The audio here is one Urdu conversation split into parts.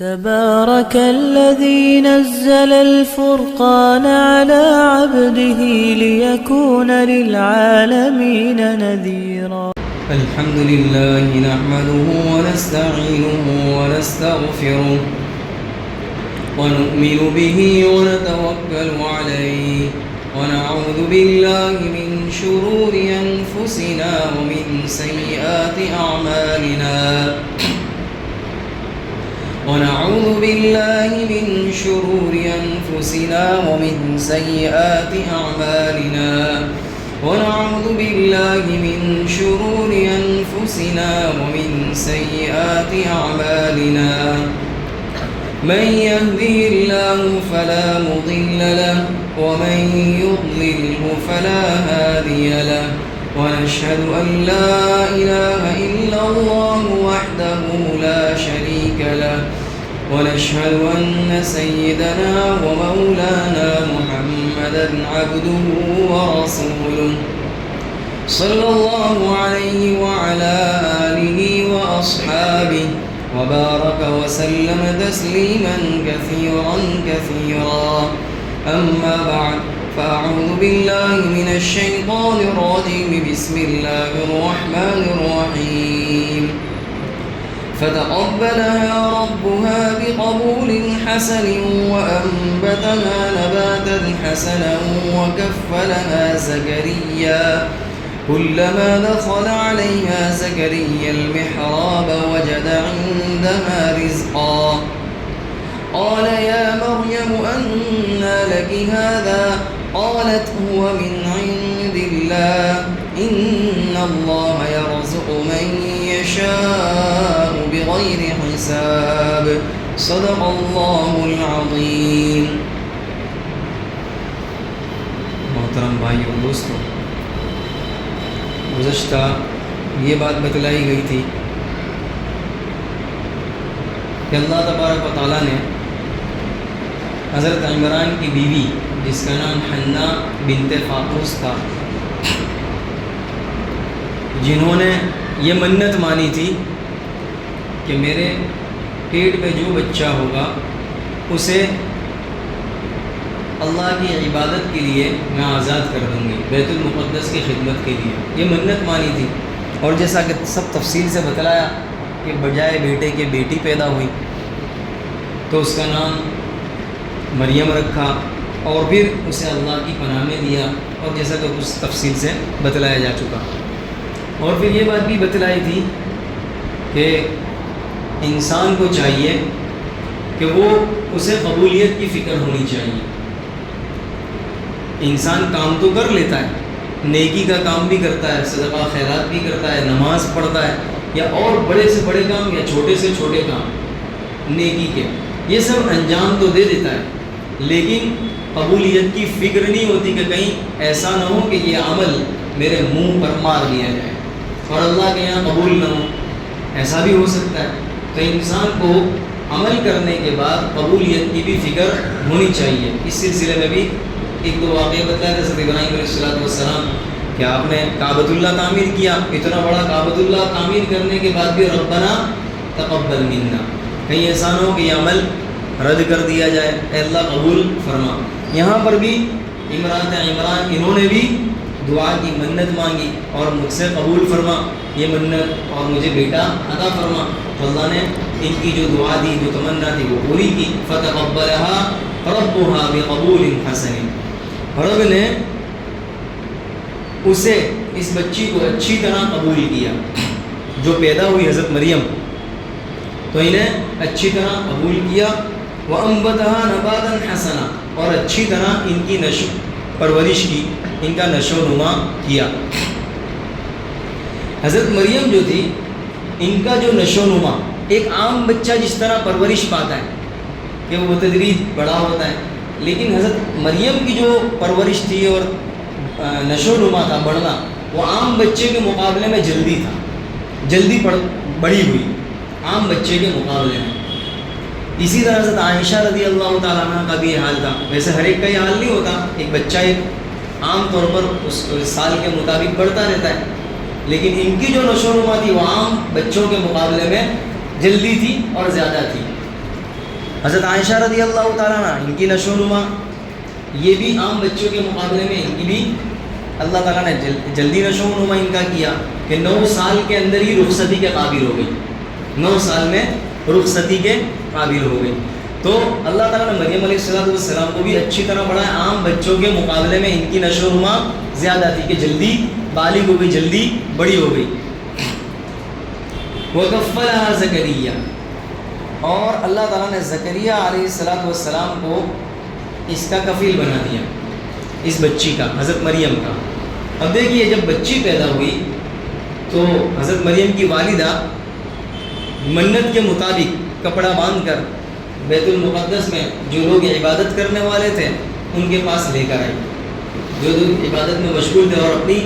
تبارك الذي نزل الفرقان على عبده ليكون للعالمين نذيرا. الحمد لله نحمده ونستعينه ونستغفره ونؤمن به ونتوكل عليه ونعوذ بالله من شرور أنفسنا ومن سيئات أعمالنا ونعوذ بالله من شرور أنفسنا ومن سيئات أعمالنا ونعوذ بالله من شرور أنفسنا ومن سيئات أعمالنا من يهده الله فلا مضل له ومن يضلله فلا هادي له ونشهد أن لا إله إلا الله وحده لا شريك له ونشهد أن سيدنا ومولانا محمدا عبده ورسوله صلى الله عليه وعلى آله وأصحابه وبارك وسلم تسليما كثيرا كثيرا. أما بعد فأعوذ بالله من الشيطان الرجيم. بسم الله الرحمن الرحيم. فتقبلها ربها بقبول حسن وأنبتها نباتا حسنا وكفلها زكريا كلما دخل عليها زكريا المحراب وجد عندها رزقا قال يا مريم أنى لك هذا قالت هو من عند الله إن الله يرزق من يشاء بغير حساب. صدق الله العظيم. محترم بھائی اور دوستوں، گزشتہ یہ بات بتلائی گئی تھی کہ اللہ تبارک و تعالیٰ نے حضرت عمران کی بیوی جس کا نام حنا بنت فاقوس تھا، جنہوں نے یہ منت مانی تھی کہ میرے پیٹ میں جو بچہ ہوگا اسے اللہ کی عبادت کے لیے میں آزاد کر دوں گی، بیت المقدس کی خدمت کے لیے یہ منت مانی تھی. اور جیسا کہ سب تفصیل سے بتلایا کہ بجائے بیٹے کے بیٹی پیدا ہوئی تو اس کا نام مریم رکھا اور پھر اسے اللہ کی پناہ میں دیا، اور جیسا کہ اس تفصیل سے بتلایا جا چکا. اور پھر یہ بات بھی بتلائی تھی کہ انسان کو چاہیے کہ وہ اسے قبولیت کی فکر ہونی چاہیے. انسان کام تو کر لیتا ہے، نیکی کا کام بھی کرتا ہے، صدقہ خیرات بھی کرتا ہے، نماز پڑھتا ہے، یا اور بڑے سے بڑے کام یا چھوٹے سے چھوٹے کام نیکی کے، یہ سب انجام تو دے دیتا ہے، لیکن قبولیت کی فکر نہیں ہوتی کہ کہیں ایسا نہ ہو کہ یہ عمل میرے منہ پر مار دیا جائے اور اللہ کے یہاں قبول نہ ہو. ایسا بھی ہو سکتا ہے. تو انسان کو عمل کرنے کے بعد قبولیت کی بھی فکر ہونی چاہیے. اس سلسلے میں بھی ایک دو واقعہ بتایا حضرت ابراہیم علیہ السلام کہ آپ نے کعبۃ اللہ تعمیر کیا، اتنا بڑا کعبۃ اللہ تعمیر کرنے کے بعد بھی ربنا تقبل منا، کہیں ایسا نہ ہو کہ یہ عمل رد کر دیا جائے، اے اللہ قبول فرما. یہاں پر بھی عمران انہوں نے بھی دعا کی، منت مانگی اور مجھ سے قبول فرما یہ منت اور مجھے بیٹا عطا فرما. تو اللہ نے ان کی جو دعا دی، جو تمنا تھی وہ پوری کی. فتقبلها ربها بقبول حسن، رب نے اسے اس بچی کو اچھی طرح قبول کیا. جو پیدا ہوئی حضرت مریم تو انہیں اچھی طرح قبول کیا. وَأَنبَتَهَا نَبَاتًا حَسَنًا، اور اچھی طرح ان کی پرورش کی، ان کا نشو و نما کیا. حضرت مریم جو تھی ان کا جو نشو و نما ایک عام بچہ جس طرح پرورش پاتا ہے کہ وہ بتدریج بڑا ہوتا ہے، لیکن حضرت مریم کی جو پرورش تھی اور نشو و نما تھا، بڑھنا، وہ عام بچے کے مقابلے میں جلدی تھا، جلدی بڑی ہوئی عام بچے کے مقابلے میں. اسی طرح حضرت عائشہ رضی اللہ تعالیٰ عنہ کا بھی یہ حال تھا. ویسے ہر ایک کا یہ حال نہیں ہوتا، ایک بچہ ایک عام طور پر اس سال کے مطابق بڑھتا رہتا ہے، لیکن ان کی جو نشو و نما تھی وہ عام بچوں کے مقابلے میں جلدی تھی اور زیادہ تھی. حضرت عائشہ رضی اللہ تعالیٰ عنہ ان کی نشو و نما یہ بھی عام بچوں کے مقابلے میں ان کی بھی اللہ تعالیٰ نے جلدی نشو و نما ان کا کیا کہ 9 سال کے اندر ہی رخصتی کے قابل ہو گئی، 9 سال میں رخصتی کے قابل ہو گئی۔ تو اللہ تعالیٰ نے مریم علیہ السلام کو بھی اچھی طرح پڑھایا، عام بچوں کے مقابلے میں ان کی نشو و نما زیادہ تھی کہ جلدی بالغ ہو گئی، جلدی بڑی ہو گئی۔ وَكَفَّلَهَا زَكَرِيَّا، اور اللہ تعالیٰ نے زکریا علیہ السلام کو اس کا کفیل بنا دیا، اس بچی کا، حضرت مریم کا۔ اب دیکھیے جب بچی پیدا ہوئی تو حضرت مریم کی والدہ منت کے مطابق کپڑا باندھ کر بیت المقدس میں جو لوگ عبادت کرنے والے تھے ان کے پاس لے کر آئی، جو لوگ عبادت میں مشغول تھے، اور اپنی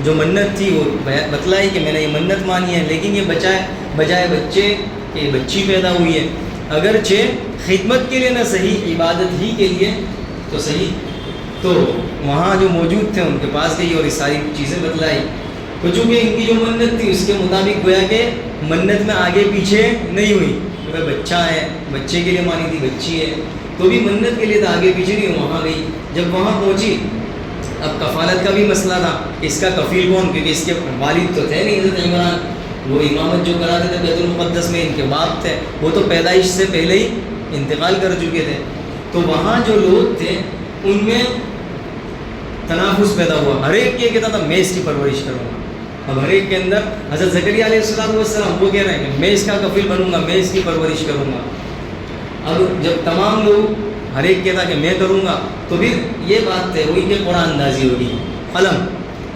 جو منت تھی وہ بتلائی کہ میں نے یہ منت مانی ہے، لیکن یہ بجائے بچے کہ بچی پیدا ہوئی ہے، اگرچہ خدمت کے لیے نہ صحیح، عبادت ہی کے لیے تو صحیح۔ تو وہاں جو موجود تھے ان کے پاس گئی اور یہ ساری چیزیں بتلائی، تو چونکہ ان کی جو منت تھی اس کے مطابق گویا کہ منت میں آگے پیچھے نہیں ہوئی، کیونکہ بچہ ہے، بچے کے لیے مانی تھی، بچی ہے تو بھی منت کے لیے تو آگے پیچھے نہیں، وہاں گئی۔ جب وہاں پہنچی اب کفالت کا بھی مسئلہ تھا، اس کا کفیل کون، کیونکہ اس کے والد تو تھے نہیں حضرت عمران، وہ امامت جو کراتے تھے بیت المقدس میں ان کے باپ تھے، وہ تو پیدائش سے پہلے ہی انتقال کر چکے تھے۔ تو وہاں جو لوگ تھے ان میں تنافس پیدا ہوا، ہر ایک یہ کہتا تھا میں اس کی پرورش کروں گا۔ اب ہر ایک کے اندر حضرت زکریا علیہ السلام وہ کہہ رہے ہیں کہ میں اس کا کفیل بنوں گا، میں اس کی پرورش کروں گا۔ اب جب تمام لوگ ہر ایک کہتا کہ میں کروں گا تو پھر یہ بات ہے وہی کہ قرآن اندازی ہوگی، قلم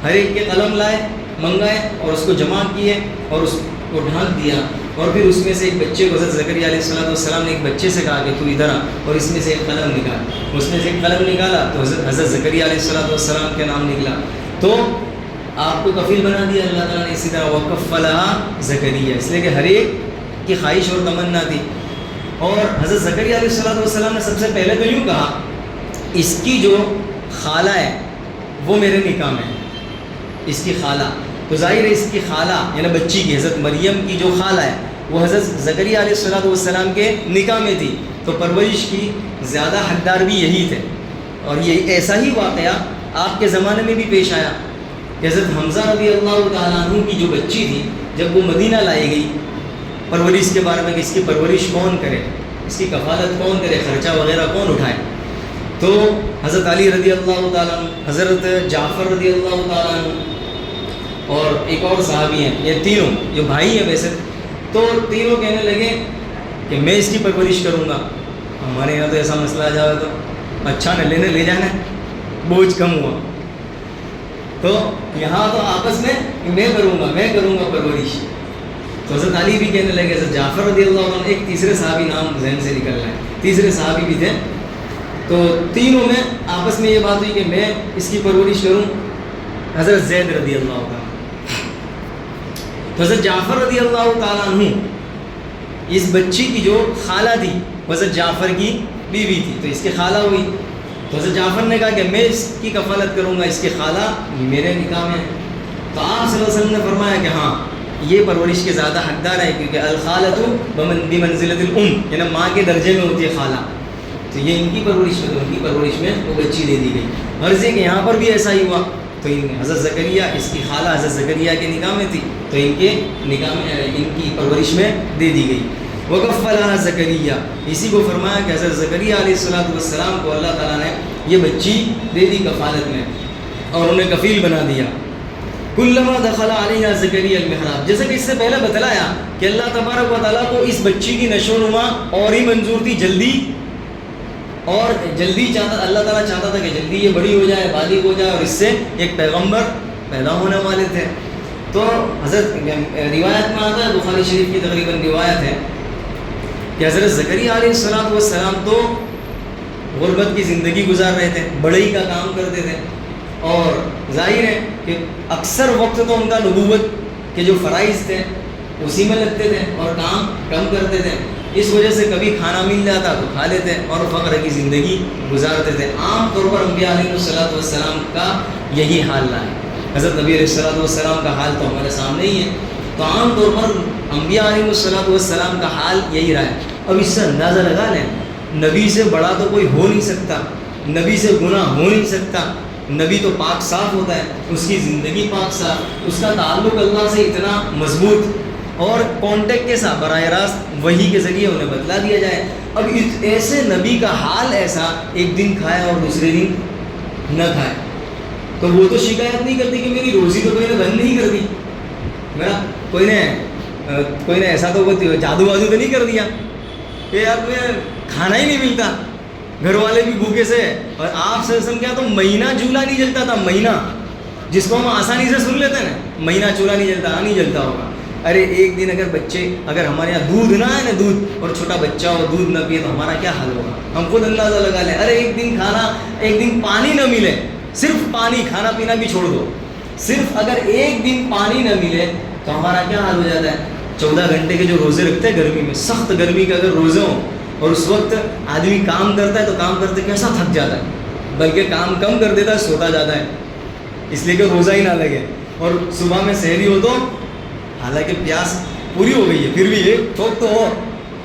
ہر ایک کے قلم لائے، منگائے اور اس کو جمع کیے اور اس کو ڈھانک دیا، اور پھر اس میں سے ایک بچے کو حضرت زکریا علیہ السلام نے ایک بچے سے کہا کہ تو ادھر آ اور اس میں سے ایک قلم نکال، اس میں سے ایک قلم نکالا تو حضرت زکریا علیہ السلام کے نام نکلا، تو آپ کو کفیل بنا دیا اللہ تعالیٰ نے۔ اسی طرح وَكَفَّلَهَا زکریا، اس لیے کہ ہر ایک کی خواہش اور تمنا تھی۔ اور حضرت زکریا علیہ السلام نے سب سے پہلے تو یوں کہا اس کی جو خالہ ہے وہ میرے نکاح میں ہے، اس کی خالہ، تو ظاہر ہے اس کی خالہ یعنی بچی کی، حضرت مریم کی جو خالہ ہے وہ حضرت زکریا علیہ السلام کے نکاح میں تھی، تو پرورش کی زیادہ حقدار بھی یہی تھے۔ اور یہ ایسا ہی واقعہ آپ کے زمانے میں بھی پیش آیا کہ حضرت حمزہ رضی اللہ تعالیٰ عنہ کی جو بچی تھی جب وہ مدینہ لائی گئی، پرورش کے بارے میں کہ اس کی پرورش کون کرے، اس کی کفالت کون کرے، خرچہ وغیرہ کون اٹھائے، تو حضرت علی رضی اللہ تعالیٰ عنہ، حضرت جعفر رضی اللہ تعالیٰ عنہ اور ایک اور صحابی ہیں، یہ تینوں جو بھائی ہیں ویسے، تو تینوں کہنے لگے کہ میں اس کی پرورش کروں گا۔ ہمارے یہاں تو ایسا مسئلہ آ جائے تو اچھا نہ لینے لے جانا، بوجھ کم ہوا، تو یہاں تو آپس میں میں کروں گا پرورش۔ تو حضرت علی بھی کہنے لگے، حضرت جعفر رضی اللہ عنہ، ایک تیسرے صحابی نام ذہن سے نکل رہا ہے، تیسرے صحابی بھی تھے، تو تینوں میں آپس میں یہ بات ہوئی کہ میں اس کی پرورش کروں۔ حضرت زید رضی اللہ تعالیٰ، تو حضرت جعفر رضی اللہ تعالیٰ عنہ اس بچی کی جو خالہ تھی حضرت جعفر کی بیوی تھی، تو اس کی خالہ ہوئی، تو حضرت جعفر نے کہا کہ میں اس کی کفالت کروں گا، اس کی خالہ میرے نکاح میں ہے۔ تو آپ صلی اللہ علیہ وسلم نے فرمایا کہ ہاں یہ پرورش کے زیادہ حقدار ہے، کیونکہ الخالۃ بمنزلۃ الام، یعنی ماں کے درجے میں ہوتی ہے خالہ، تو یہ ان کی پرورش میں، تو ان کی پرورش میں وہ بچی دے دی گئی۔ غرض ہے کہ یہاں پر بھی ایسا ہی ہوا، تو حضرت زکریا، اس کی خالہ حضرت زکریا کے نکاح میں تھی، تو ان کے نکاح میں ان کی پرورش میں دے دی گئی۔ وَكَفَّلَهَا زکریا، اسی کو فرمایا کہ حضرت زکریا علیہ السلام کو اللہ تعالیٰ نے یہ بچی دے دی کفالت میں اور انہیں کفیل بنا دیا۔ کلما دخل علیہ زکریا المحراب، جیسا کہ اس سے پہلے بتلایا کہ اللہ تبارک و تعالیٰ کو اس بچی کی نشو و نما اور ہی منظور تھی، جلدی چاہتا، اللہ تعالیٰ چاہتا تھا کہ جلدی یہ بڑی ہو جائے، بالغ ہو جائے، اور اس سے ایک پیغمبر پیدا ہونے والے تھے۔ تو حضرت روایت میں آتا ہے، بخاری شریف کی تقریباً روایت ہے کہ حضرت زکریا علیہ السلام تو غربت کی زندگی گزار رہے تھے، بڑھئی کا کام کرتے تھے، اور ظاہر ہے کہ اکثر وقت تو ان کا نبوت کے جو فرائض تھے اسی میں لگتے تھے اور کام کم کرتے تھے، اس وجہ سے کبھی کھانا مل جاتا تو کھا لیتے اور فقر کی زندگی گزارتے تھے۔ عام طور پر انبیاء علیہ السلام کا یہی حال رہا ہے۔ حضرت نبی علیہ السلام کا حال تو ہمارے سامنے ہی ہے، تو عام طور پر انبیاء علیہ السلام کا حال یہی رہا ہے۔ اب اس سے اندازہ لگا لیں نبی سے بڑا تو کوئی ہو نہیں سکتا، نبی سے گناہ ہو نہیں سکتا، نبی تو پاک صاف ہوتا ہے، اس کی زندگی پاک صاف، اس کا تعلق اللہ سے اتنا مضبوط، اور کانٹیکٹ کے ساتھ براہ راست وحی کے ذریعے انہیں بتلا دیا جائے۔ اب ایسے نبی کا حال ایسا، ایک دن کھائے اور دوسرے دن نہ کھائے، تو وہ تو شکایت نہیں کرتی کہ میری روزی تو کوئی نے بند نہیں کر دی، میرا کوئی نے ایسا تو جادو وادو تو نہیں کر دیا کہ یار تمہیں کھانا ہی نہیں ملتا، گھر والے بھی بھوکے سے، اور آپ سے کیا تو مہینہ چولہا نہیں جلتا تھا، مہینہ، جس کو ہم آسانی سے سن لیتے ہیں نا، مہینہ چولہا نہیں جلتا، نہیں جلتا ہوگا۔ ارے ایک دن اگر ہمارے یہاں دودھ نہ ہے نا، دودھ، اور چھوٹا بچہ ہو دودھ نہ پیے تو ہمارا کیا حال ہوگا، ہم خود اندازہ لگا لیں۔ ارے ایک دن پانی نہ ملے، صرف پانی، کھانا پینا بھی چھوڑ دو، صرف اگر ایک دن پانی نہ ملے تو ہمارا کیا حال ہو جاتا ہے۔ 14 گھنٹے کے جو روزے رکھتے ہیں گرمی میں، سخت گرمی کے اگر روزے ہوں، اور اس وقت آدمی کام کرتا ہے تو کام کرتے کیسا تھک جاتا ہے، بلکہ کام کم کر دیتا ہے، سوتا جاتا ہے، اس لیے کہ روزہ ہی نہ لگے، اور صبح میں سحری ہو تو حالانکہ پیاس پوری ہو گئی ہے پھر بھی ایک ٹھوک تو ہو،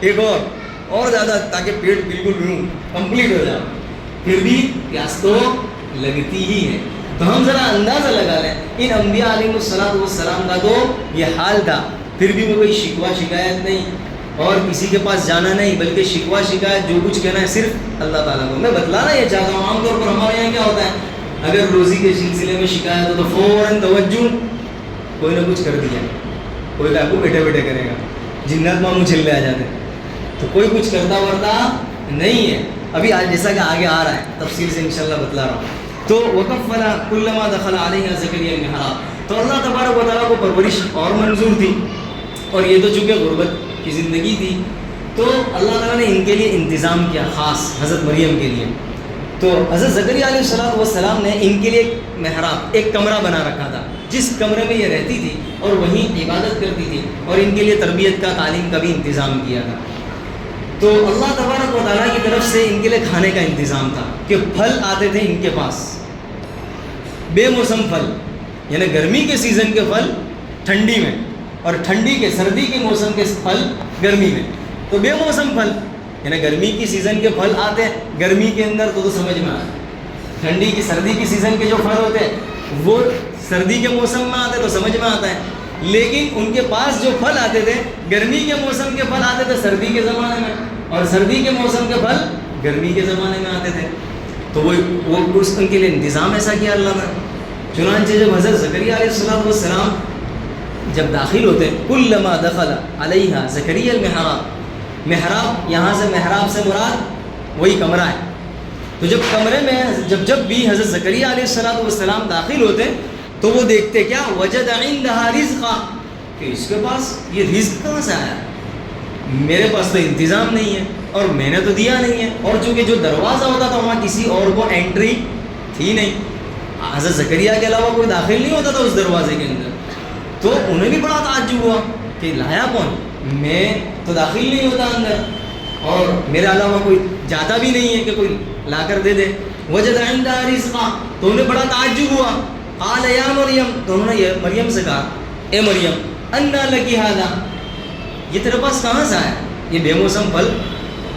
ایک اور زیادہ، تاکہ پیٹ بالکل کمپلیٹ ہو جائے، پھر بھی پیاس تو لگتی ہی ہے۔ تو ہم ذرا اندازہ لگا لیں ان انبیاء علیہ السلام کا تو یہ حال تھا، پھر بھی وہ کوئی شکوہ شکایت نہیں، اور کسی کے پاس جانا نہیں، بلکہ شکوہ شکایت جو کچھ کہنا ہے صرف اللہ تعالیٰ کو۔ میں بتلانا یہ چاہتا ہوں، عام طور پر ہمارے یہاں کیا ہوتا ہے، اگر روزی کے سلسلے میں شکایت ہو تو فوراً توجہ، کوئی نہ کچھ کر دیا، کوئی کا کو بیٹھے بیٹھے کرے گا، جنات ماموں چلے آ جاتے ہیں، تو کوئی کچھ کرتا ورتا نہیں ہے۔ ابھی آج جیسا کہ آگے آ رہا ہے تفصیل سے انشاءاللہ بتلا رہا ہوں۔ تو وکفلا کلما دخل علیہ زکریا المحراب، تو اللہ تبارک و تعالیٰ کو پرورش اور منظور تھی، اور یہ تو چونکہ غربت کی زندگی تھی، تو اللہ تعالیٰ نے ان کے لیے انتظام کیا خاص حضرت مریم کے لیے۔ تو حضرت زکریا علیہ السلام نے ان کے لیے ایک محراب، ایک کمرہ بنا رکھا تھا، جس کمرے میں یہ رہتی تھی اور وہیں عبادت کرتی تھی، اور ان کے لیے تربیت کا، تعلیم کا بھی انتظام کیا تھا۔ تو اللہ تبارک و تعالیٰ کی طرف سے ان کے لیے کھانے کا انتظام تھا کہ پھل آتے تھے ان کے پاس، بے موسم پھل، یعنی گرمی کے سیزن کے پھل ٹھنڈی میں، اور سردی کے موسم کے پھل گرمی میں، تو بے موسم پھل، یعنی گرمی کی سیزن کے پھل آتے ہیں گرمی کے اندر تو سمجھ میں آتا ہے، سردی کی سیزن کے جو پھل ہوتے ہیں وہ سردی کے موسم میں آتے تو سمجھ میں آتا ہے، لیکن ان کے پاس جو پھل آتے تھے گرمی کے موسم کے پھل آتے تھے سردی کے زمانے میں، اور سردی کے موسم کے پھل گرمی کے زمانے میں آتے تھے، تو وہ ان کے لیے انتظام ایسا کیا اللہ نے۔ چنانچہ جب حضرت زکریا علیہ السلام جب داخل ہوتے، کلما دخل علیہا زکریا المحراب، محراب یہاں سے محراب سے مراد وہی کمرہ ہے، تو جب کمرے میں جب بھی حضرت زکریا علیہ السلام داخل ہوتے تو وہ دیکھتے کیا، وجد عندها رزقا، کہ اس کے پاس یہ رزق کہاں سے آیا، میرے پاس تو انتظام نہیں ہے اور میں نے تو دیا نہیں ہے، اور چونکہ جو دروازہ ہوتا تھا وہاں کسی اور کو انٹری تھی نہیں، حضرت زکریا کے علاوہ کوئی داخل نہیں ہوتا تھا اس دروازے کے اندر، تو انہیں بھی بڑا تعجب ہوا کہ لایا کون، میں تو داخل نہیں ہوتا اندر، اور میرے علاوہ کوئی جاتا بھی نہیں ہے کہ کوئی لا کر دے دے۔ وجد عندها رزقا، تو انہیں بڑا تعجب ہوا، قال یا مریم، تو انہوں نے مریم سے کہا، اے مریم، انا لکی ھذا، یہ تیرے پاس کہاں سے آیا، یہ بے موسم پھل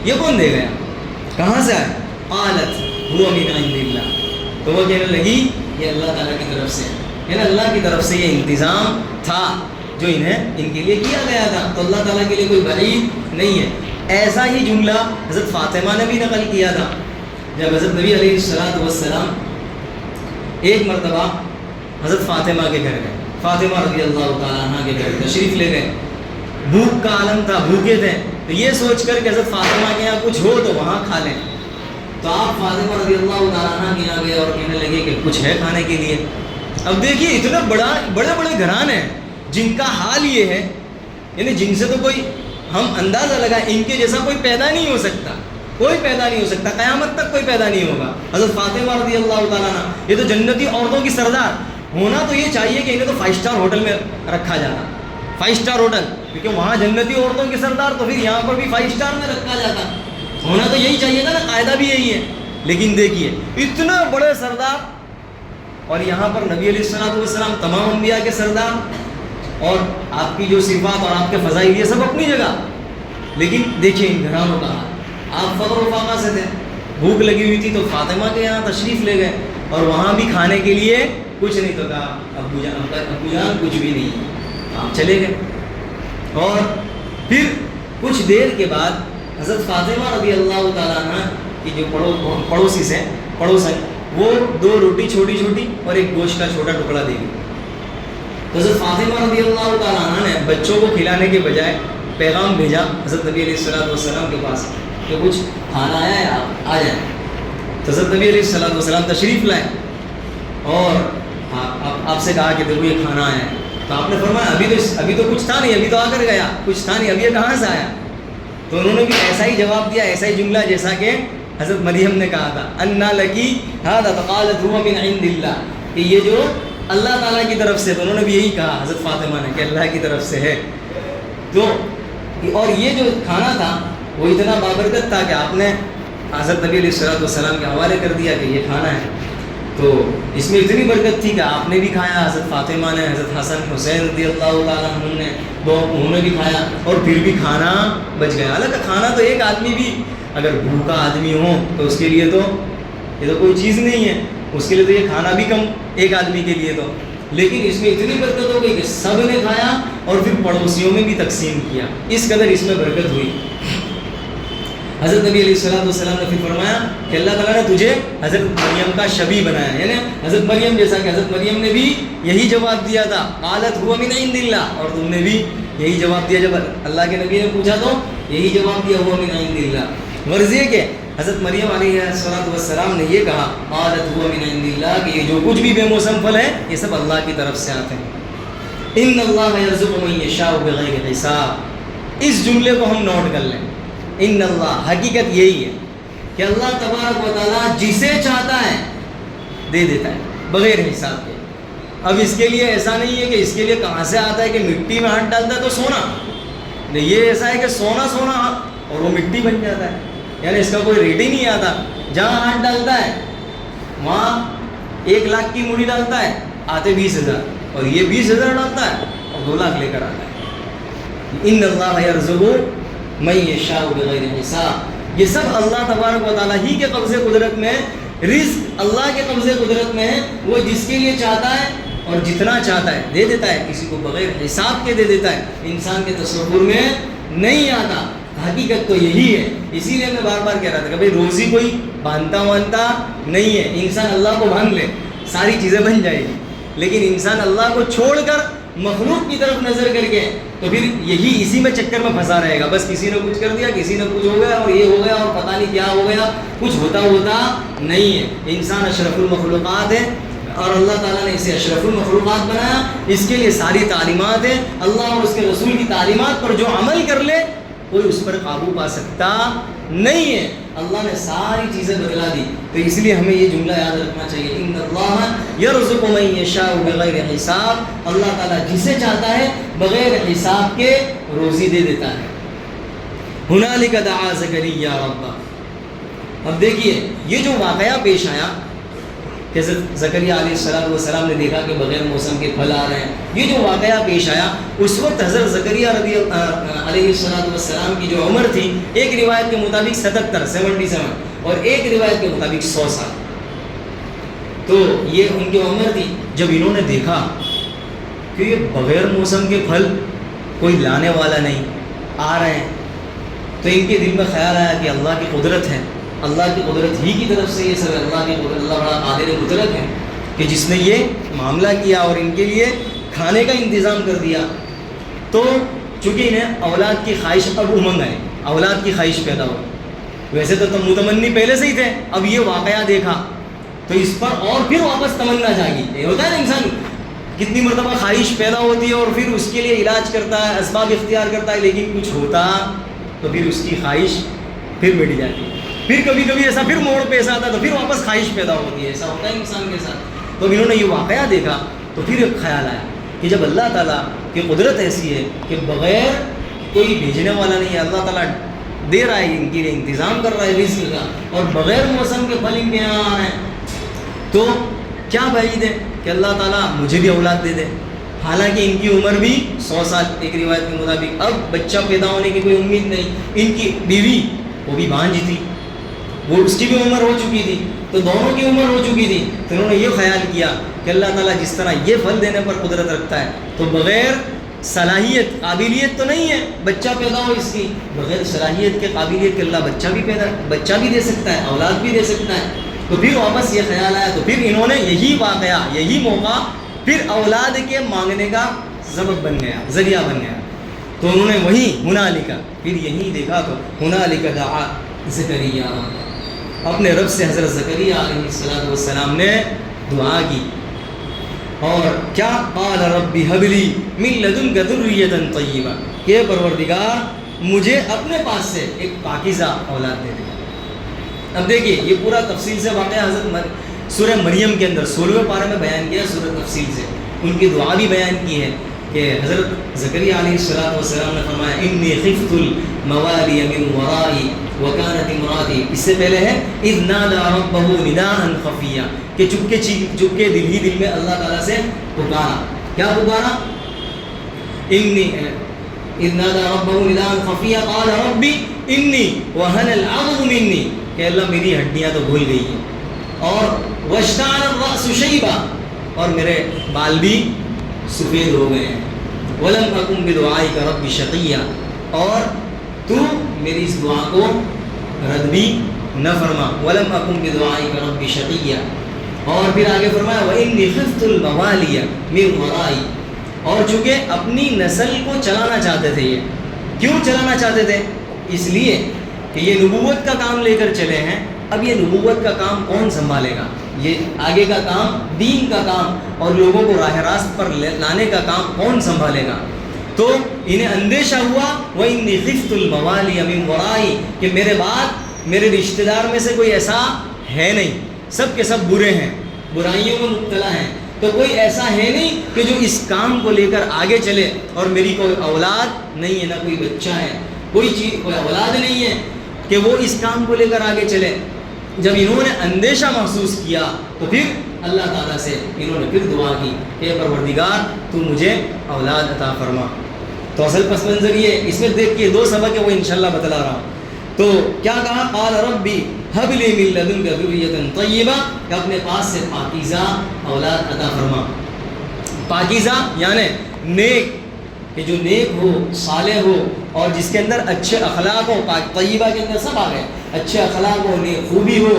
یہ کون دے گیا، کہاں سے آیا، قالت هو من عند اللہ، تو وہ کہنے لگی یہ اللہ تعالیٰ کی طرف سے، یعنی اللہ کی طرف سے یہ انتظام تھا جو ان کے لیے کیا گیا تھا، تو اللہ تعالیٰ کے لیے کوئی بعید نہیں ہے۔ ایسا ہی جملہ حضرت فاطمہ نے بھی نقل کیا تھا، جب حضرت نبی علیہ السلام ایک مرتبہ حضرت فاطمہ کے گھر گئے، فاطمہ رضی اللہ تعالیٰ عنہ کے گھر تشریف لے گئے، بھوک کا عالم تھا، بھوکے تھے، تو یہ سوچ کر کہ حضرت فاطمہ کے یہاں کچھ ہو تو وہاں کھا لیں، تو آپ فاطمہ رضی اللہ تعالیٰ عنہ کے یہاں گئے اور کہنے لگے کہ کچھ ہے کھانے کے لیے۔ اب دیکھیے اتنے بڑے بڑے گھرانے ہیں جن کا حال یہ ہے، یعنی جن سے تو کوئی ہم اندازہ لگائیں ان کے جیسا کوئی پیدا نہیں ہو سکتا، کوئی پیدا نہیں ہو سکتا، قیامت تک کوئی پیدا نہیں ہوگا۔ حضرت فاطمہ رضی اللہ تعالیٰ عنہ یہ تو جنتی عورتوں کی سردار، ہونا تو یہ چاہیے کہ انہیں تو 5 اسٹار ہوٹل میں رکھا جاتا، 5 اسٹار ہوٹل، کیونکہ وہاں جنتی عورتوں کی سردار تو پھر یہاں پر بھی 5 اسٹار میں رکھا جاتا، ہونا تو یہی چاہیے تھا نا، قاعدہ بھی یہی ہے، لیکن دیکھیے اتنے بڑے سردار، اور یہاں پر نبی علیہ السلام تمام انبیاء کے سردار، اور آپ کی جو صفات اور آپ کے فضائل یہ سب اپنی جگہ، لیکن دیکھیں ان گھرانوں کا حال، آپ فقر و فاقہ سے تھے, بھوک لگی ہوئی تھی تو فاطمہ کے یہاں تشریف لے گئے, اور وہاں بھی کھانے کے لیے کچھ نہیں, تو کہا ابو جان کچھ بھی نہیں, آپ چلے گئے. اور پھر کچھ دیر کے بعد حضرت فاطمہ رضی اللہ تعالیٰ عنہ کی جو پڑوسن وہ 2 روٹی چھوٹی چھوٹی اور ایک گوشت کا چھوٹا ٹکڑا دے گی. تو حضرت فاطمہ رضی اللہ تعالیٰ عنہ نے بچوں کو کھلانے کے بجائے پیغام بھیجا حضرت نبی علیہ السلام کے پاس کہ کچھ کھانا آیا ہے, آپ آ جائیں. تو حضرت نبی علیہ السلام تشریف لائے اور آپ سے کہا کہ دیکھو یہ کھانا آیا ہے. تو آپ نے فرمایا ابھی تو کچھ تھا نہیں, ابھی تو آ کر گیا, کچھ تھا نہیں, اب یہ کہاں سے آیا. تو انہوں نے بھی ایسا ہی جواب دیا, ایسا ہی جملہ جیسا کہ حضرت مریم نے کہا تھا, انا لکی ھذا فقالت هو من عند اللہ, کہ یہ جو اللہ تعالیٰ کی طرف سے. تو انہوں نے بھی یہی کہا حضرت فاطمہ نے کہ اللہ کی طرف سے ہے. تو اور یہ جو کھانا تھا وہ اتنا بابرکت تھا کہ آپ نے حضرت نبی علیہ السلام کے حوالے کر دیا کہ یہ کھانا ہے. تو اس میں اتنی برکت تھی کہ آپ نے بھی کھایا, حضرت فاطمہ نے, حضرت حسن حسین رضی اللہ تعالیٰ عنہ نے انہوں نے بھی کھایا, اور پھر بھی کھانا بچ گیا. حالانکہ کھانا تو ایک آدمی بھی اگر بھوکا آدمی ہو تو اس کے لیے تو یہ تو کوئی چیز نہیں ہے, اس کے لیے تو یہ کھانا بھی کم ایک آدمی کے لیے تو. لیکن اس میں اتنی برکت ہو گئی کہ سب نے کھایا اور پھر پڑوسیوں میں بھی تقسیم کیا, اس قدر اس میں برکت ہوئی. حضرت نبی علیہ السلام نے پھر فرمایا کہ اللہ تعالیٰ نے تجھے حضرت مریم کا شبیہ بنایا, یعنی حضرت مریم جیسا کہ حضرت مریم نے بھی یہی جواب دیا تھا, قالت هو من عند اللہ, اور تم نے بھی یہی جواب دیا. جب اللہ کے نبی نے پوچھا تو یہی جواب دیا, هو من عند اللہ. غرض یہ کہ حضرت مریم علیہ السلام نے یہ کہا قالت هو من عند اللہ, کہ یہ جو کچھ بھی بے موسم پھل ہے یہ سب اللہ کی طرف سے آتے ہیں. ان اللہ یرزق من یشاء بغیر حساب. اس جملے کو ہم نوٹ کر لیں. ان اللہ, حقیقت یہی ہے کہ اللہ تبارک و تعالیٰ جسے چاہتا ہے دے دیتا ہے بغیر حساب کے. اب اس کے لیے ایسا نہیں ہے کہ اس کے لیے کہاں سے آتا ہے کہ مٹی میں ہاتھ ڈالتا ہے تو سونا نہیں, یہ ایسا ہے کہ سونا اور وہ مٹی بن جاتا ہے, یعنی اس کا کوئی ریٹ ہی نہیں آتا. جہاں ہاتھ ڈالتا ہے وہاں 1 لاکھ کی موڑی ڈالتا ہے, آتے 20,000, اور یہ 20,000 ڈالتا ہے اور 2 لاکھ لے کر آتا ہے. ان اللہ یرزق من یشاء بغیر حساب. یہ سب اللہ تبارک و تعالیٰ ہی کے قبضے قدرت میں, رزق اللہ کے قبضے قدرت میں ہے. وہ جس کے لیے چاہتا ہے اور جتنا چاہتا ہے دے دیتا ہے, کسی کو بغیر حساب کے دے دیتا ہے, انسان کے تصور میں نہیں آتا. حقیقت تو یہی ہے. اسی لیے میں بار بار کہہ رہا تھا کہ بھائی روزی کوئی باندھتا وانتا نہیں ہے. انسان اللہ کو باندھ لے ساری چیزیں بن جائے گی, لیکن انسان اللہ کو چھوڑ کر مخلوق کی طرف نظر کر کے تو پھر یہی اسی میں چکر میں پھنسا رہے گا. بس کسی نے کچھ کر دیا, کسی نے کچھ ہو گیا, اور یہ ہو گیا اور پتہ نہیں کیا ہو گیا, کچھ ہوتا نہیں ہے. انسان اشرف المخلوقات ہے اور اللہ تعالیٰ نے اسے اشرف المخلوقات بنایا. اس کے لیے ساری تعلیمات ہیں. اللہ اور اس کے رسول کی تعلیمات پر جو عمل کر لے کوئی اس پر قابو پا سکتا نہیں ہے. اللہ نے ساری چیزیں بدلا دی. تو اس لیے ہمیں یہ جملہ یاد رکھنا چاہیے, ان اللہ یرزق من یشاء بغیر حساب. اللہ تعالیٰ جسے چاہتا ہے بغیر حساب کے روزی دے دیتا ہے. ہنالک دعا زکریا ربہ. اب دیکھیے یہ جو واقعہ پیش آیا کہ زکریا علیہ السلام نے دیکھا کہ بغیر موسم کے پھل آ رہے ہیں, یہ جو واقعہ پیش آیا اس وقت حضرت زکریا علیہ السلام کی جو عمر تھی, ایک روایت کے مطابق 77 اور ایک روایت کے مطابق 100 سال. تو یہ ان کی عمر تھی. جب انہوں نے دیکھا کہ یہ بغیر موسم کے پھل کوئی لانے والا نہیں آ رہے ہیں, تو ان کے دل میں خیال آیا کہ اللہ کی قدرت ہے, اللہ کی قدرت ہی کی طرف سے یہ سب. اللہ کی قدرت, اللہ بڑا قادر قدرت ہے کہ جس نے یہ معاملہ کیا اور ان کے لیے کھانے کا انتظام کر دیا. تو چونکہ انہیں اولاد کی خواہش اب امنگ ہے, اولاد کی خواہش پیدا ہو. ویسے تو متمنی پہلے سے ہی تھے, اب یہ واقعہ دیکھا تو اس پر اور پھر واپس تمنا جاگی. یہ ہوتا ہے نا انسان کتنی مرتبہ خواہش پیدا ہوتی ہے اور پھر اس کے لیے علاج کرتا ہے, اسباب اختیار کرتا ہے, لیکن کچھ ہوتا تو پھر اس کی خواہش پھر مٹ جاتی ہے. پھر کبھی کبھی ایسا پھر موڑ پیش آتا ہے تو پھر واپس خواہش پیدا ہوتی ہے. ایسا ہوتا ہے انسان کے ساتھ. تو انہوں نے یہ واقعہ دیکھا تو پھر ایک خیال آیا کہ جب اللہ تعالیٰ کی قدرت ایسی ہے کہ بغیر کوئی بھیجنے والا نہیں ہے, اللہ تعالیٰ دے رہا ہے, ان کے لیے انتظام کر رہا ہے رزق کا, اور بغیر موسم کے پھل ان کے یہاں آ رہے ہیں, تو کیا بعید ہے کہ اللہ تعالیٰ مجھے بھی اولاد دے دے. حالانکہ ان کی عمر بھی 100 سال ایک روایت کے مطابق. اب بچہ پیدا ہونے کی کوئی امید نہیں. ان کی بیوی وہ بھی بانجھ تھی، وہ اس کی بھی عمر ہو چکی تھی، تو دونوں کی عمر ہو چکی تھی. تو انہوں نے یہ خیال کیا کہ اللہ تعالیٰ جس طرح یہ پھل دینے پر قدرت رکھتا ہے تو بغیر صلاحیت قابلیت تو نہیں ہے بچہ پیدا ہو اس کی، بغیر صلاحیت کے قابلیت کے اللہ بچہ بھی دے سکتا ہے، اولاد بھی دے سکتا ہے. تو پھر واپس یہ خیال آیا، تو پھر انہوں نے یہی واقعہ، یہی موقع پھر اولاد کے مانگنے کا سبب بن گیا، ذریعہ بن گیا. تو انہوں نے وہی ہنالک، پھر یہی دیکھا تو ہنالک دعا زکریا، اپنے رب سے حضرت زکریا علیہ السلام نے دعا کی. اور کیا؟ قال رب هب لي من لدنك ذرية طيبة، کہ پروردگار مجھے اپنے پاس سے ایک پاکیزہ اولاد دے دے. اب دیکھیے یہ پورا تفصیل سے واقعہ حضرت سورہ مریم کے اندر 16ویں پارے میں بیان کیا، سورہ تفصیل سے ان کی دعا بھی بیان کی ہے کہ حضرت زکریا علیہ السلام نے فرمایا انی خفت الموالی من ورائی وکانت امراتی. اس سے پہلے ہے اذ نادى ربه نداء خفیا، کہ چپکے دل ہی دل میں اللہ تعالیٰ سے پکارا. کیا پکارا؟ انی اذ نادى ربه نداء خفیا قال ربی انی وهن العظم منی، کہ اللہ میری ہڈیاں تو بھول گئی ہیں، اور واشتعل الرأس شیبا، اور میرے بال بھی سفید ہو گئے ہیں. ولم اکن بدعائک رب شقیا، اور تو میری اس دعا کو رد بھی نہ فرما. ولم اکن بدعائک رب شقیا، اور پھر آگے فرمایا وانی خفت الموالی من ورائی، اور چونکہ اپنی نسل کو چلانا چاہتے تھے. یہ کیوں چلانا چاہتے تھے؟ اس لیے کہ یہ نبوت کا کام لے کر چلے ہیں. اب یہ نبوت کا کام کون سنبھالے گا؟ یہ آگے کا کام، دین کا کام اور لوگوں کو راہ راست پر لانے کا کام کون سنبھالے گا؟ تو انہیں اندیشہ ہوا وَإِنِّي خِفْتُ الْمَوَالِيَ مِنْ وَرَائِي، کہ میرے بعد میرے رشتہ دار میں سے کوئی ایسا ہے نہیں، سب کے سب برے ہیں، برائیوں میں مبتلا ہیں، تو کوئی ایسا ہے نہیں کہ جو اس کام کو لے کر آگے چلے. اور میری کوئی اولاد نہیں ہے، نہ کوئی بچہ ہے، کوئی اولاد نہیں ہے کہ وہ اس کام کو لے کر آگے چلے. جب انہوں نے اندیشہ محسوس کیا تو پھر اللہ تعالیٰ سے انہوں نے پھر دعا کی کہ پروردگار تو مجھے اولاد عطا فرما. تو اصل پس منظر یہ، اس میں دیکھ کے 2 سبق ہے وہ انشاءاللہ بتلا رہا ہوں. تو کیا کہا؟ قال ربی هب لي من لدنك ذرية طیبہ، کہ اپنے پاس سے پاکیزہ اولاد عطا فرما. پاکیزہ یعنی نیک، کہ جو نیک ہو، صالح ہو، اور جس کے اندر اچھے اخلاق ہو. طیبہ کے اندر سب آ گئے، اچھے اخلاق ہو، نیک خوبی ہو،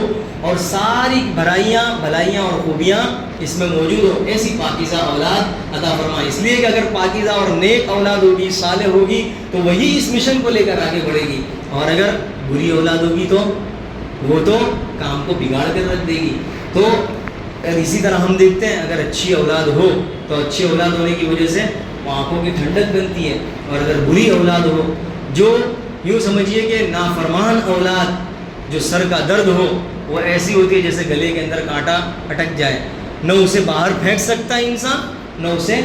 اور ساری بھلائیاں اور خوبیاں اس میں موجود ہو، ایسی پاکیزہ اولاد عطا فرما. اس لیے کہ اگر پاکیزہ اور نیک اولاد ہوگی، صالح ہوگی، تو وہی اس مشن کو لے کر آگے بڑھے گی. اور اگر بری اولاد ہوگی تو وہ تو کام کو بگاڑ کر رکھ دے گی. تو اسی طرح ہم دیکھتے ہیں اگر اچھی اولاد ہو تو اچھی اولاد ہونے کی وجہ سے آنکھوں کی ٹھنڈک بنتی ہے، اور اگر بری اولاد ہو، جو یوں سمجھیے کہ نافرمان اولاد، جو سر کا درد ہو، وہ ایسی ہوتی ہے جیسے گلے کے اندر کانٹا اٹک جائے، نہ اسے باہر پھینک سکتا ہے انسان، نہ اسے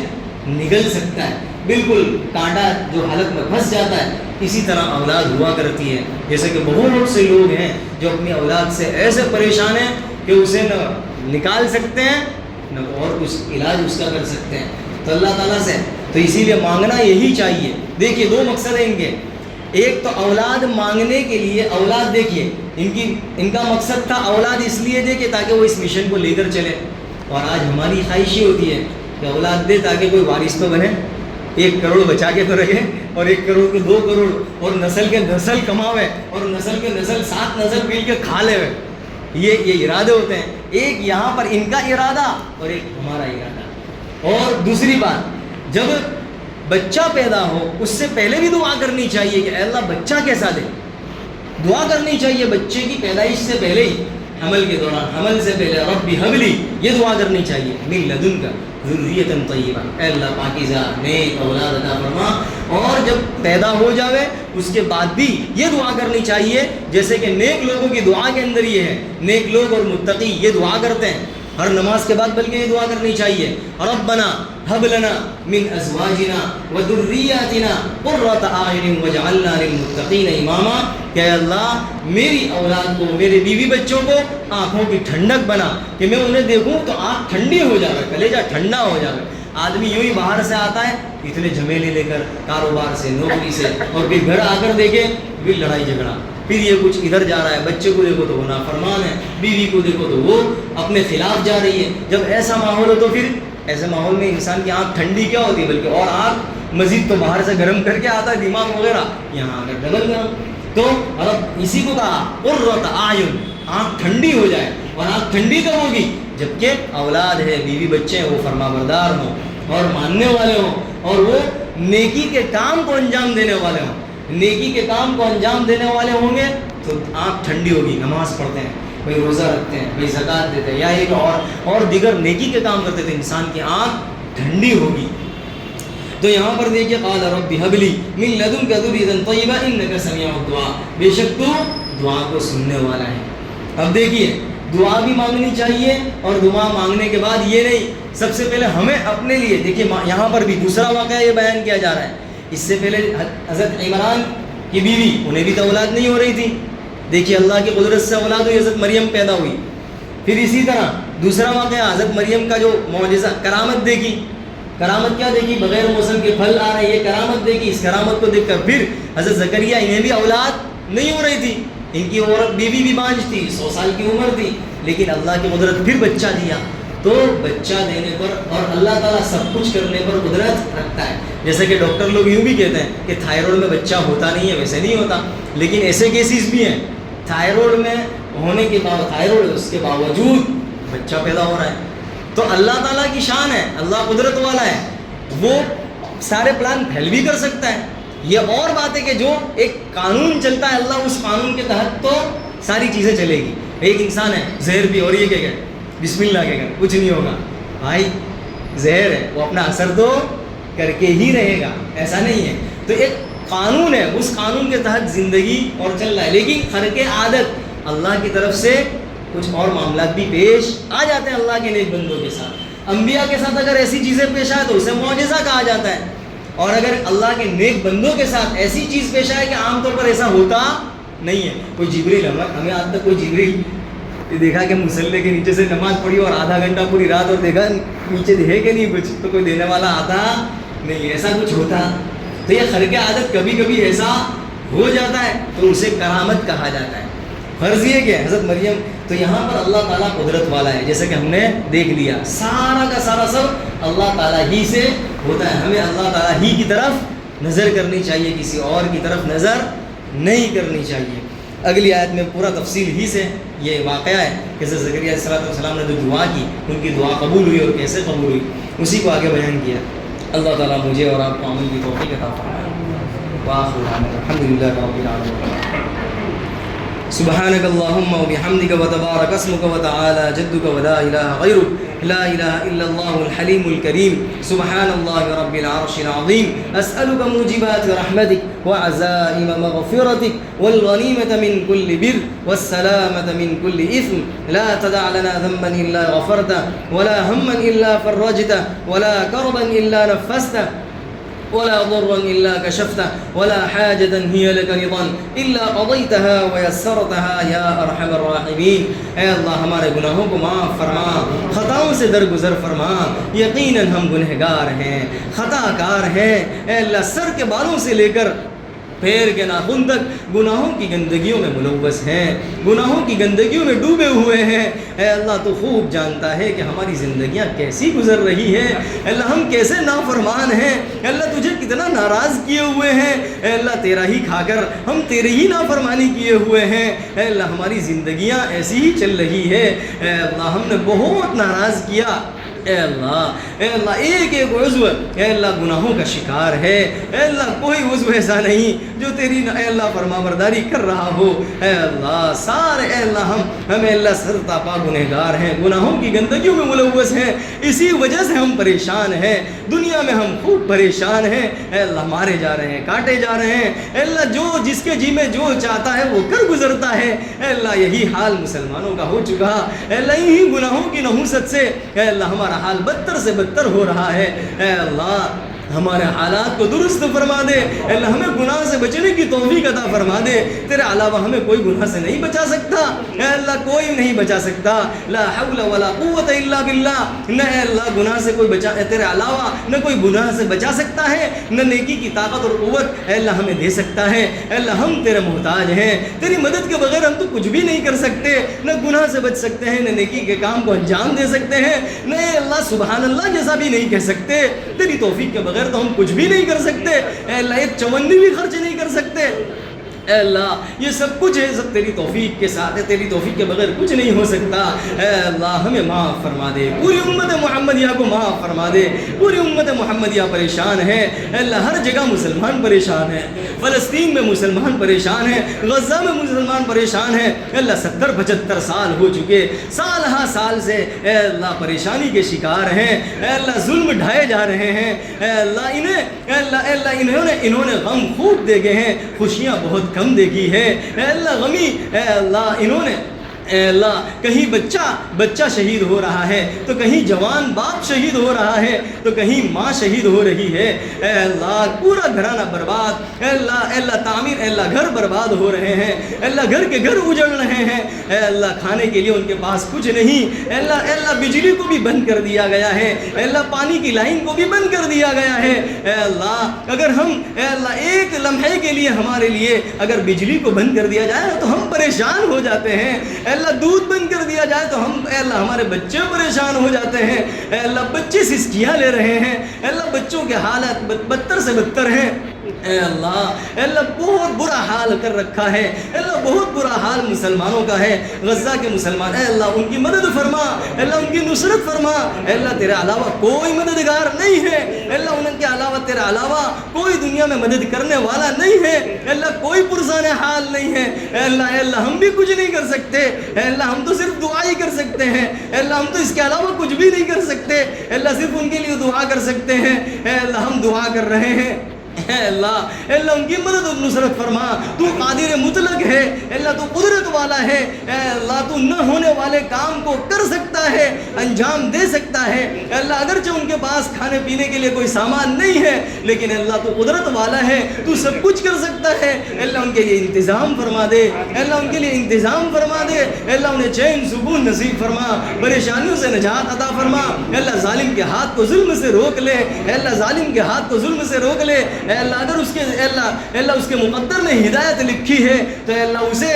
نگل سکتا ہے، بالکل کانٹا جو حلق میں پھنس جاتا ہے. اسی طرح اولاد ہوا کرتی ہے. جیسے کہ بہت سے لوگ ہیں جو اپنی اولاد سے ایسے پریشان ہیں کہ اسے نہ نکال سکتے ہیں نہ اور کچھ علاج اس کا کر سکتے ہیں. تو اللہ تعالیٰ سے تو اسی لیے مانگنا یہی چاہیے. دیکھیے 2 مقصد ہیں ان کے. ایک تو اولاد مانگنے کے لیے، اولاد دیکھیے ان کا مقصد تھا اولاد اس لیے دے کہ تاکہ وہ اس مشن کو لے کر چلے. اور آج ہماری خواہش یہ ہوتی ہے کہ اولاد دے تاکہ کوئی وارث تو بنے، 1 کروڑ بچا کے تو رکھے، اور 1 کروڑ کو 2 کروڑ، اور نسل کے نسل کماوے، اور نسل کے نسل 7 نسل مل کے کھا لے. یہ ارادے ہوتے ہیں. ایک یہاں پر ان کا ارادہ اور ایک ہمارا ارادہ. اور دوسری بات، جب بچہ پیدا ہو اس سے پہلے بھی دعا کرنی چاہیے کہ اے اللہ بچہ کیسا دے. دعا کرنی چاہیے بچے کی پیدائش سے پہلے ہی، حمل کے دوران، حمل سے پہلے ربی هب لي، یہ دعا کرنی چاہیے. من لدنک ذریۃ طیبہ، اے اللہ پاکیزہ نیک اولاد عطا فرما. اور جب پیدا ہو جاوے اس کے بعد بھی یہ دعا کرنی چاہیے جیسے کہ نیک لوگوں کی دعا کے اندر یہ ہے. نیک لوگ اور متقی یہ دعا کرتے ہیں ہر نماز کے بعد، بلکہ یہ دعا کرنی چاہیے ربنا هب لنا من ازواجنا وذریاتنا قرۃ اعین واجعلنا للمتقین اماما، کہ اے اللہ میری اولاد کو، میرے بیوی بچوں کو آنکھوں کی ٹھنڈک بنا، کہ میں انہیں دیکھوں تو آنکھ ٹھنڈی ہو جائے، کلیجہ ٹھنڈا ہو جائے. آدمی یوں ہی باہر سے آتا ہے اتنے جھمیلے لے کر، کاروبار سے، نوکری سے، اور پھر گھر آ کر دیکھے پھر لڑائی جھگڑا، پھر یہ کچھ ادھر جا رہا ہے، بچے کو دیکھو تو وہ نافرمان ہے، بیوی کو دیکھو تو وہ اپنے خلاف جا رہی ہے. جب ایسا ماحول ہو تو پھر ایسے ماحول میں انسان کی آنکھ ٹھنڈی کیا ہوتی ہے، بلکہ اور آنکھ مزید تو باہر سے گرم کر کے آتا ہے دماغ وغیرہ، یہاں اگر ڈبل گرم. تو اب اسی کو کہا قرۃ اعین، آنکھ ٹھنڈی ہو جائے. اور آنکھ ٹھنڈی کب ہوگی؟ جبکہ اولاد ہے، بیوی بچے ہیں، وہ فرما بردار ہوں اور ماننے والے ہوں، اور وہ نیکی کے کام کو انجام دینے والے ہوں. نیکی کے کام کو انجام دینے والے ہوں گے تو آنکھ ٹھنڈی ہوگی. نماز پڑھتے ہیں بھائی، روزہ رکھتے ہیں بھائی، زکوٰۃ دیتے ہیں، یا ایک اور دیگر نیکی کے کام کرتے تھے، انسان کی آنکھ ٹھنڈی ہوگی. تو یہاں پر دیکھیے قال رب هب لي من لدنك ذرية طيبة انك سميع الدعاء، بے شک تو دعا کو سننے والا ہے. اب دیکھیے دعا بھی مانگنی چاہیے، اور دعا مانگنے کے بعد یہ نہیں، سب سے پہلے ہمیں اپنے لیے دیکھیے یہاں پر بھی دوسرا واقعہ یہ بیان کیا جا رہا ہے. اس سے پہلے حضرت عمران کی بیوی، انہیں بھی تو اولاد نہیں ہو رہی تھی. دیکھیے اللہ کی قدرت سے اولاد ہوئی، حضرت مریم پیدا ہوئی. پھر اسی طرح دوسرا واقعہ حضرت مریم کا جو معجزہ، کرامت دیکھی. کرامت کیا دیکھی؟ بغیر موسم کے پھل آ رہے، یہ کرامت دیکھی. اس کرامت کو دیکھ کر پھر حضرت زکریا، انہیں بھی اولاد نہیں ہو رہی تھی، ان کی عورت بیوی بھی بانجھ تھی، 100 سال کی عمر تھی، لیکن اللہ کی قدرت پھر بچہ دیا. تو بچہ دینے پر اور اللہ تعالیٰ سب کچھ کرنے پر قدرت رکھتا ہے. جیسے کہ ڈاکٹر لوگ یوں بھی کہتے ہیں کہ تھائرائڈ میں بچہ ہوتا نہیں ہے، ویسے نہیں ہوتا، لیکن ایسے کیسز بھی ہیں تھائرائڈ میں ہونے کے بعد، تھائرائڈ اس کے باوجود بچہ پیدا ہو رہا ہے. تو اللہ تعالیٰ کی شان ہے، اللہ قدرت والا ہے، وہ سارے پلان پھیل بھی کر سکتا ہے. یہ اور بات ہے کہ جو ایک قانون چلتا ہے، اللہ اس قانون کے تحت تو ساری چیزیں چلے گی. ایک انسان ہے زہر بھی، اور یہ کہے گا بسم اللہ کہے گا کچھ نہیں ہوگا. بھائی زہر ہے، وہ اپنا اثر تو کر کے ہی رہے گا، ایسا نہیں ہے. تو ایک قانون ہے، اس قانون کے تحت زندگی اور چل رہا ہے. لیکن خرق عادت اللہ کی طرف سے کچھ اور معاملات بھی پیش آ جاتے ہیں اللہ کے نیک بندوں کے ساتھ. انبیاء کے ساتھ اگر ایسی چیزیں پیش آئے تو اسے معجزہ کہا جاتا ہے. اور اگر اللہ کے نیک بندوں کے ساتھ ایسی چیز پیش آئے کہ عام طور پر ایسا ہوتا نہیں ہے. کوئی جبریل، ہمیں آج تک کوئی جبریل دیکھا کہ مصلی کے نیچے سے نماز پڑھی اور آدھا گھنٹہ پوری رات اور دیکھا نیچے ہے کہ نہیں کچھ، تو کوئی دینے والا آتا نہیں، ایسا کچھ ہوتا. تو یہ خرق عادت کبھی کبھی ایسا ہو جاتا ہے تو اسے کرامت کہا جاتا ہے. فرض یہ کہ حضرت مریم، تو یہاں پر اللہ تعالیٰ قدرت والا ہے، جیسے کہ ہم نے دیکھ لیا سارا کا سارا سب اللہ تعالیٰ ہی سے ہوتا ہے. ہمیں اللہ تعالیٰ ہی کی طرف نظر کرنی چاہیے، کسی اور کی طرف نظر نہیں کرنی چاہیے. اگلی آیت میں پورا تفصیل ہی سے یہ واقعہ ہے کہ حضرت زکریا علیہ السلام نے جو دعا کی، ان کی دعا قبول ہوئی اور کیسے قبول ہوئی، اسی کو آگے بیان کیا. اللہ تعالیٰ مجھے اور آپ کو عمل کی توفیق عطا فرمائے. وآخر دعوانا الحمدللہ رب العالمین. سبحانك اللهم وبحمدك وتبارك اسمك وتعالى جدك ولا إله غيرك لا إله إلا الله الحليم الكريم سبحان الله رب العرش العظيم. أسألك موجبات رحمتك وعزائم مغفرتك والغنيمة من كل بر والسلامة من كل إثم. لا تدع لنا ذنبا إلا غفرته ولا هما إلا فرجته ولا كربا إلا نفسته ولا ضرا إلا كشفته ولا حاجة هي لك رضا إلا قضيتها ويسرتها يا أرحم الراحمين. اے اللہ ہمارے گناہوں کو معاف فرما، خطاؤں سے درگزر فرما. یقیناً ہم گنہگار ہیں، خطا کار ہیں. اے اللہ سر کے بالوں سے لے کر پیر کے ناخن تک گناہوں کی گندگیوں میں ملوث ہیں، گناہوں کی گندگیوں میں ڈوبے ہوئے ہیں. اے اللہ تو خوب جانتا ہے کہ ہماری زندگیاں کیسی گزر رہی ہیں. اے اللہ ہم کیسے نافرمان ہیں. اے اللہ تجھے کتنا ناراض کیے ہوئے ہیں. اے اللہ تیرا ہی کھا کر ہم تیرے ہی نافرمانی کیے ہوئے ہیں. اے اللہ ہماری زندگیاں ایسی ہی چل رہی ہے. اے اللہ ہم نے بہت ناراض کیا. اے اللہ ایک ایک عضو اے اللہ گناہوں کا شکار ہے. اے اللہ کوئی عضو ایسا نہیں جو تیری اے اللہ فرما برداری کر رہا ہو. اے اللہ سارے اے اللہ ہمیں اللہ سرتا پا گنہگار ہیں، گناہوں کی گندگیوں میں ملوث ہیں. اسی وجہ سے ہم پریشان ہیں، دنیا میں ہم خوب پریشان ہیں. اے اللہ مارے جا رہے ہیں، کاٹے جا رہے ہیں. اے اللہ جو جس کے جی میں جو چاہتا ہے وہ کر گزرتا ہے. اے اللہ یہی حال مسلمانوں کا ہو چکا. اے اللہ انہی گناہوں کی نحوست سے اے اللہ ہمارا حال بدتر سے بدتر ہو رہا ہے. اے اللہ ہمارے حالات کو درست فرما دے، اے اللہ ہمیں گناہ سے بچنے کی توفیق عطا فرما دے، تیرے علاوہ ہمیں کوئی گناہ سے نہیں بچا سکتا، اے اللہ کوئی نہیں بچا سکتا، لا حول ولا قوت الا باللہ، نہ اے اللہ گناہ سے کوئی بچا، تیرے علاوہ نہ کوئی گناہ سے بچا سکتا ہے، نہ نیکی کی طاقت اور قوت اے اللہ ہمیں دے سکتا ہے، اے اللہ ہم تیرے محتاج ہیں، تیری مدد کے بغیر ہم تو کچھ بھی نہیں کر سکتے، نہ گناہ سے بچ سکتے ہیں، نہ نیکی کے کام کو انجام دے سکتے ہیں، نہ اے اللہ سبحان اللہ جیسا بھی نہیں کہہ سکتے، تیری توفیق کے بغیر تو ہم کچھ بھی نہیں کر سکتے، اے اللہ ایک چونی بھی خرچ نہیں کر سکتے، اے اللہ یہ سب کچھ ہے، سب تیری توفیق کے ساتھ ہے، تیری توفیق کے بغیر کچھ نہیں ہو سکتا، اے اللہ ہمیں معاف فرما دے، پوری امت محمدیہ کو معاف فرما دے، پوری امت محمدیہ پریشان ہے، اے اللہ ہر جگہ مسلمان پریشان ہیں، فلسطین میں مسلمان پریشان ہیں، غزہ میں مسلمان پریشان ہیں، اے اللہ 70-75 سال ہو چکے، سال ہا سال سے اے اللہ پریشانی کے شکار ہیں، اے اللہ ظلم ڈھائے جا رہے ہیں، اے اللہ انہوں نے غم خوب دیکھے ہیں، خوشیاں بہت کم دیکھی ہے، اے اللہ غمی، اے اللہ انہوں نے اے اللہ کہیں بچہ شہید ہو رہا ہے تو کہیں جوان باپ شہید ہو رہا ہے تو کہیں ماں شہید ہو رہی ہے، اے اللہ پورا گھرانہ برباد، اے اللہ تعمیر، اے اللہ گھر برباد ہو رہے ہیں، اے اللہ گھر کے گھر اجڑ رہے ہیں، اے اللہ کھانے کے لیے ان کے پاس کچھ نہیں، اے اللہ بجلی کو بھی بند کر دیا گیا ہے، اے اللہ پانی کی لائن کو بھی بند کر دیا گیا ہے، اے اللہ اگر ہم اے اللہ ایک لمحے کے لیے ہمارے لیے اگر بجلی کو بند کر دیا جائے تو ہم پریشان ہو جاتے ہیں، اے اللہ دودھ بند کر دیا جائے تو ہم اے اللہ ہمارے بچے پریشان ہو جاتے ہیں، اے اللہ بچے سسٹیاں لے رہے ہیں، اے اللہ بچوں کے حالات بدتر سے بدتر ہیں، اے اللہ بہت برا حال کر رکھا ہے، اے اللہ بہت برا حال مسلمانوں کا ہے، غزہ کے مسلمان، اے اللہ ان کی مدد فرما، اے اللہ ان کی نصرت فرما، اے اللہ تیرے علاوہ کوئی مددگار نہیں ہے، اے اللہ ان کے علاوہ تیرے علاوہ کوئی دنیا میں مدد کرنے والا نہیں ہے، اے اللہ کوئی پرسان حال نہیں ہے، اے اللہ ہم بھی کچھ نہیں کر سکتے، اے اللہ ہم تو صرف دعا ہی کر سکتے ہیں، اے اللہ ہم تو اس کے علاوہ کچھ بھی نہیں کر سکتے، اے اللہ صرف ان کے لیے دعا کر سکتے ہیں، اے اللہ ہم دعا کر رہے ہیں، اے اللہ ان کی مدد اور نصرت فرما، تو قادر مطلق ہے، اے اللہ تو قدرت والا ہے، اے اللہ تو نہ ہونے والے کام کو کر سکتا ہے، انجام دے سکتا ہے، اے اللہ اگرچہ ان کے پاس کھانے پینے کے لیے کوئی سامان نہیں ہے لیکن اے اللہ تو قدرت والا ہے، تو سب کچھ کر سکتا ہے، اے اللہ ان کے لیے انتظام فرما دے، اے اللہ ان کے لیے انتظام فرما دے، اے اللہ انہیں چین سکون نصیب فرما، پریشانیوں سے نجات عطا فرما، اے اللہ ظالم کے ہاتھ کو ظلم سے روک لے، اے اللہ ظالم کے ہاتھ کو ظلم سے روک لے، اے اللہ اگر اس کے مقدر نے ہدایت لکھی ہے تو اے اللہ اسے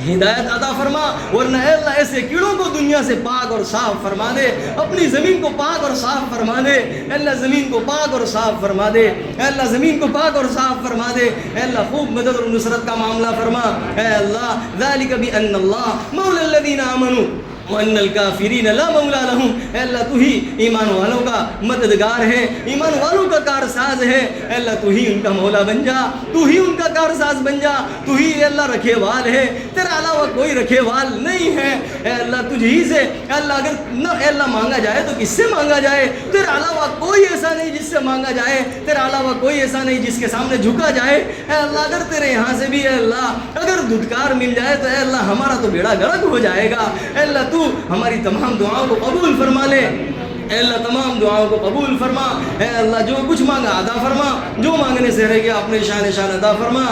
ہدایت عطا فرما، ورنہ اے اللہ ایسے کیڑوں کو دنیا سے پاک اور صاف فرما دے، اپنی زمین کو پاک اور صاف فرما دے، اے اللہ زمین کو پاک اور صاف فرما دے، اے اللہ زمین کو پاک اور صاف فرما دے، اے اللہ خوب مدد اور نصرت کا معاملہ فرما، اے اللہ ذالک بأن اللہ مولا الذین آمنوا وَأَنَّ الْكَافِرِينَ لَا مَوْلَى لَهُمْ، اے اللہ تو ہی ایمان والوں کا مددگار ہے، ایمان والوں کا کارساز ہے، اے اللہ تو ہی ان کا مولا بن جا، تو ہی ان کا کارساز بن جا، تو ہی اے اللہ رکھے وال ہے، تیرے علاوہ کوئی رکھے وال نہیں ہے، اے اللہ تجھ ہی سے اے اللہ اگر نہ اے اللہ مانگا جائے تو کس سے مانگا جائے، تیرے علاوہ کوئی ایسا نہیں جس سے مانگا جائے، تیرے علاوہ کوئی ایسا نہیں جس کے سامنے جھکا جائے، اے اللہ اگر تیرے یہاں سے بھی اے اللہ اگر دھتکار مل جائے تو اے اللہ ہمارا تو بیڑا غرق ہو جائے گا، اے اللہ تو ہماری تمام دعاؤں کو قبول فرما لے، اے اللہ تمام دعاؤں کو قبول فرما، اے اللہ جو کچھ مانگا عطا فرما، جو مانگنے سے رہ گیا اپنے شان عطا فرما،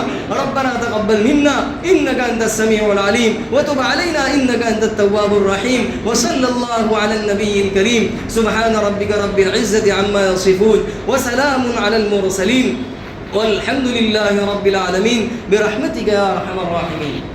ربنا تقبل منا انك انت السميع العليم وتب علينا انك انت التواب الرحيم، وصلى الله على النبي الكريم، سبحان ربك رب العزة عما يصفون وسلام على المرسلين والحمد لله رب العالمين برحمتك يا ارحم الراحمين.